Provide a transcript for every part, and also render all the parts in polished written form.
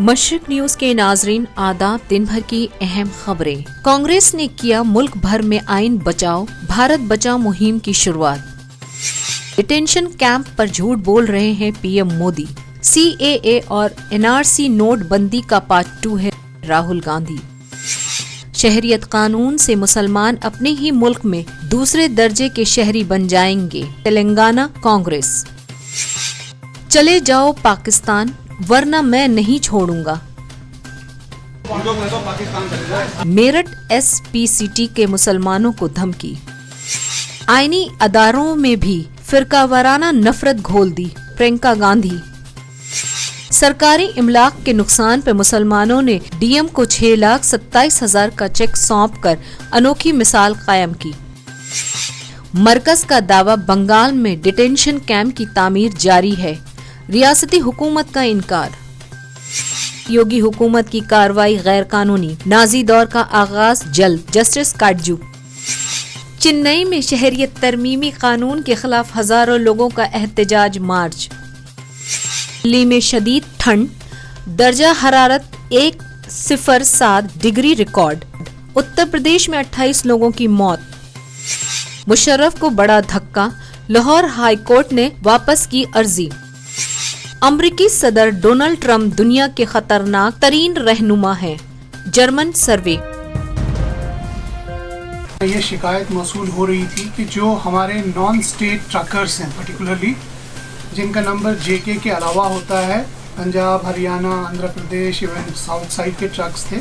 मशरिक news के नाजरीन आदाब। दिन भर की अहम खबरें। कांग्रेस ने किया मुल्क भर में आइन बचाओ भारत बचाओ मुहिम की शुरुआत। डिटेंशन कैंप पर झूठ बोल रहे हैं पीएम मोदी। CAA और NRC नोटबंदी का पार्ट 2 है राहुल गांधी। शहरियत कानून से मुसलमान अपने ही मुल्क में दूसरे दर्जे के शहरी बन जाएंगे, तेलंगाना कांग्रेस। चले जाओ पाकिस्तान वरना मैं नहीं छोड़ूंगा। मेरठ SPCT के मुसलमानों को धमकी। आईनी अदारों में भी फिरकावाराना नफरत घोल दी, प्रियंका गांधी। सरकारी इमलाक के नुकसान पर मुसलमानों ने DM को 6,27,000 का चेक सौंप कर अनोखी मिसाल कायम की। मरकज का दावा बंगाल में डिटेंशन कैंप की तामीर जारी है, रियासती हुकूमत का इनकार। योगी हुकूमत की कार्रवाई गैर कानूनी, नाजी दौर का आगाज जल्द, जस्टिस काटजू। चेन्नई में शहरियत तरमीमी कानून के खिलाफ हजारों लोगों का एहतजाज मार्च। दिल्ली में शदीद ठंड, दर्जा हरारत 107 डिग्री रिकॉर्ड। उत्तर प्रदेश में 28 लोगों की मौत। मुशर्रफ को बड़ा धक्का, लाहौर हाई कोर्ट ने वापस की अर्जी। अमरीकी सदर डोनाल्ड ट्रंप दुनिया के खतरनाक तरीन रहनुमा हैं, जर्मन सर्वे। ये शिकायत मौसूल हो रही थी कि जो हमारे नॉन स्टेट ट्रकर्स हैं, पर्टिकुलरली जिनका नंबर JK के अलावा होता है, Punjab, Haryana, Andhra Pradesh, even south side के ट्रक्स थे,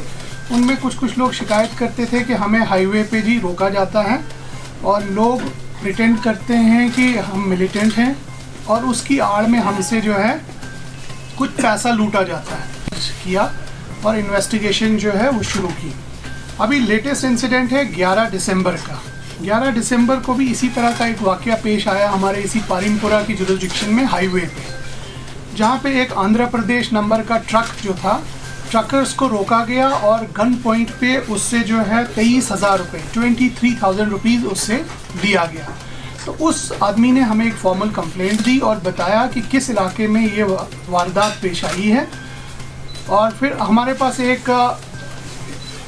उनमें कुछ लोग शिकायत करते थे कि हमें हाईवे पे जी रोका जाता है और लोग प्रिटेंड करते हैं कि हम मिलिटेंट हैं और उसकी आड़ में हमसे जो है कुछ पैसा लूटा जाता है। किया और इन्वेस्टिगेशन जो है वो शुरू की। अभी लेटेस्ट इंसिडेंट है 11 दिसंबर का। 11 दिसंबर को भी इसी तरह का एक वाकया पेश आया हमारे इसी पारिमपुरा की जुरिसडिक्शन में, हाईवे पे, जहाँ पे एक आंध्र प्रदेश नंबर का ट्रक जो था, ट्रकर्स को रोका गया और गन पॉइंट पे उससे जो है 23,000 रुपये, 23,000 रुपीज़ उससे लिया गया। तो उस आदमी ने हमें एक फॉर्मल कंप्लेंट दी और बताया कि किस इलाके में ये वारदात पेश आई है, और फिर हमारे पास एक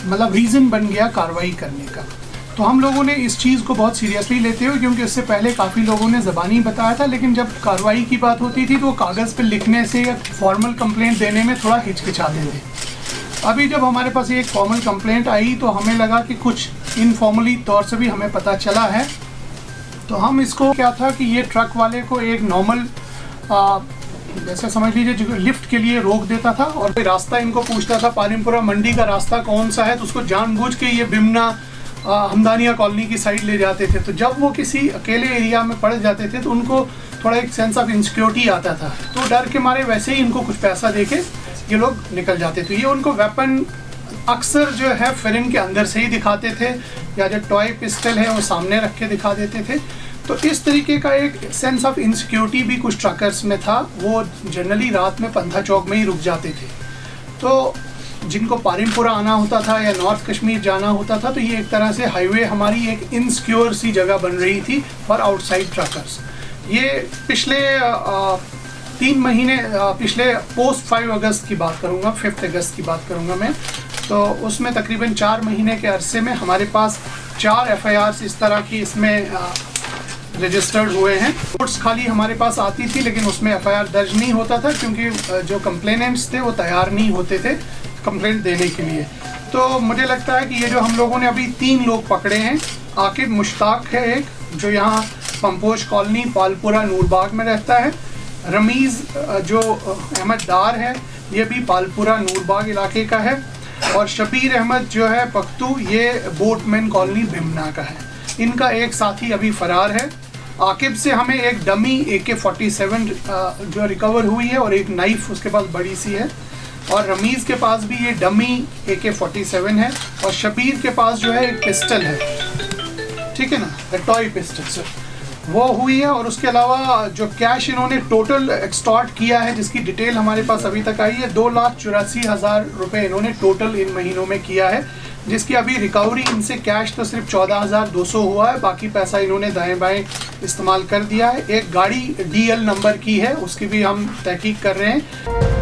मतलब रीज़न बन गया कार्रवाई करने का। तो हम लोगों ने इस चीज़ को बहुत सीरियसली लेते हुए, क्योंकि इससे पहले काफ़ी लोगों ने ज़बानी बताया था, लेकिन जब कार्रवाई की बात होती थी तो वो कागज़ पर लिखने से या फॉर्मल कंप्लेंट देने में थोड़ा हिचकिचाते थे। अभी जब हमारे पास एक फॉर्मल कंप्लेंट आई तो हमें लगा कि कुछ इनफॉर्मली तौर से भी हमें पता चला है। तो हम इसको क्या था कि ये ट्रक वाले को एक नॉर्मल जैसे समझ लीजिए जो लिफ्ट के लिए रोक देता था और रास्ता इनको पूछता था, पारिमपुरा मंडी का रास्ता कौन सा है, तो उसको जानबूझ के ये बिमना हमदानिया कॉलोनी की साइड ले जाते थे। तो जब वो किसी अकेले एरिया में पड़ जाते थे तो उनको थोड़ा एक सेंस ऑफ इनसिक्योरिटी आता था, तो डर के मारे वैसे ही इनको कुछ पैसा दे के ये लोग निकल जाते थे। ये उनको वेपन अक्सर जो है फिरिंग के अंदर से ही दिखाते थे, या जो टॉय पिस्टल है वो सामने रख के दिखा देते थे। तो इस तरीके का एक सेंस ऑफ इनसिक्योरिटी भी कुछ ट्रकर्स में था। वो जनरली रात में पंथा चौक में ही रुक जाते थे। तो जिनको पारिमपुरा आना होता था या नॉर्थ कश्मीर जाना होता था, तो ये एक तरह से हाईवे हमारी एक इनसिक्योर सी जगह बन रही थी फॉर आउटसाइड ट्रकर्स। ये पिछले 3 महीने, पिछले पोस्ट 5 अगस्त की बात करूँगा, 5 अगस्त की बात करूँगा मैं, तो उसमें तकरीबन 4 महीने के अरसे में हमारे पास 4 FIRs इस तरह की इसमें रजिस्टर्ड हुए हैं। रिपोर्ट्स खाली हमारे पास आती थी, लेकिन उसमें FIR दर्ज नहीं होता था, क्योंकि जो कंप्लेनेंट्स थे वो तैयार नहीं होते थे कंप्लेंट देने के लिए। तो मुझे लगता है कि ये जो हम लोगों ने अभी 3 लोग पकड़े हैं, आकिब मुश्ताक है एक, जो यहाँ पंपोश कॉलोनी पालपुरा नूरबाग में रहता है। रमीज़ जो अहमद डार है, ये भी पालपुरा नूरबाग इलाके का है। और शबीर अहमद जो है पख्तू, ये बोटमैन कॉलोनी भिमना का है। इनका एक साथी अभी फरार है। आकिब से हमें एक डमी AK-47 जो रिकवर हुई है और एक नाइफ उसके पास बड़ी सी है, और रमीज़ के पास भी ये डमी AK-47 है, और शबीर के पास जो है एक पिस्टल है, ठीक है ना, टॉय पिस्टल सर, वो हुई है। और उसके अलावा जो कैश इन्होंने टोटल एक्सटॉर्ट किया है, जिसकी डिटेल हमारे पास अभी तक आई है, 2,84,000 रुपये इन्होंने टोटल इन महीनों में किया है, जिसकी अभी रिकवरी इनसे कैश तो सिर्फ 14,200 हुआ है, बाकी पैसा इन्होंने दाएं बाएं इस्तेमाल कर दिया है। एक गाड़ी DL नंबर की है, उसकी भी हम तहकीक कर रहे हैं।